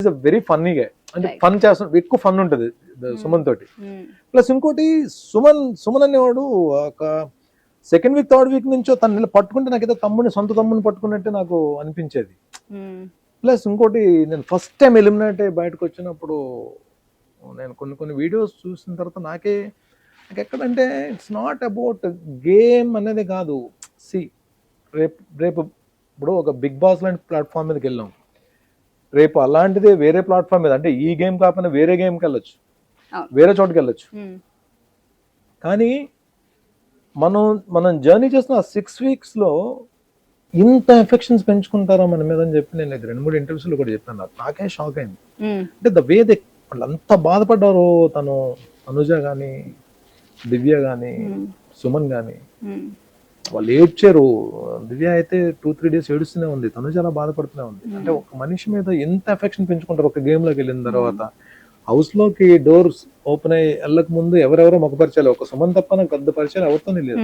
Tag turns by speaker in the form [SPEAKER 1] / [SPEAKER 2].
[SPEAKER 1] Is very ఫన్నీగా, అంటే fun చేస్తాం, ఎక్కువ ఫన్ ఉంటుంది సుమన్ తోటి. ప్లస్ ఇంకోటి సుమన్ అనేవాడు ఒక సెకండ్ వీక్ థర్డ్ వీక్ నుంచో తను పట్టుకుంటే నాకైతే సొంత తమ్ముడిని పట్టుకున్నట్టే నాకు అనిపించేది. ప్లస్ ఇంకోటి నేను ఫస్ట్ టైం ఎలిమినేట్ అయ్యి బయటకు వచ్చినప్పుడు నేను కొన్ని వీడియోస్ చూసిన తర్వాత నాకు ఎక్కడంటే ఇట్స్ నాట్ అబౌట్ గేమ్ అనేది కాదు. సి రేపు ఇప్పుడు ఒక బిగ్ బాస్ లాంటి ప్లాట్ఫామ్ మీదకి వెళ్ళాం, రేపు అలాంటిదే వేరే ప్లాట్ఫామ్ మీద, అంటే ఈ గేమ్ కాకపోయినా వేరే గేమ్కి వెళ్ళొచ్చు, వేరే చోటుకి వెళ్ళొచ్చు. కానీ మనం జర్నీ చేస్తున్న 6 weeks లో ఇంత ఎఫెక్షన్స్ పెంచుకుంటారా మన మీద అని చెప్పి నేను 2-3 ఇంటర్వ్యూస్లో కూడా చెప్పాను. నాకే షాక్ అయింది. అంటే ద వే వాళ్ళు అంత బాధపడ్డారు, తను అనుజ కానీ, దివ్య కానీ, సుమన్ కానీ, వాళ్ళు ఏడ్చారు. దివ్య అయితే 2-3 days ఏడుస్తూనే ఉంది, తనుజ అలా బాధపడుతూనే ఉంది. అంటే ఒక మనిషి మీద ఎంత ఎఫెక్షన్ పెంచుకుంటారు ఒక గేమ్ లోకి వెళ్ళిన తర్వాత. హౌస్ లోకి డోర్స్ ఓపెన్ అయ్యి వెళ్ళక ముందు ఎవరెవరో మొక్క పరిచయాలు, ఒక సుమన్ తప్ప నాకు పెద్ద పరిచయాలు ఎవరితోనే లేదు.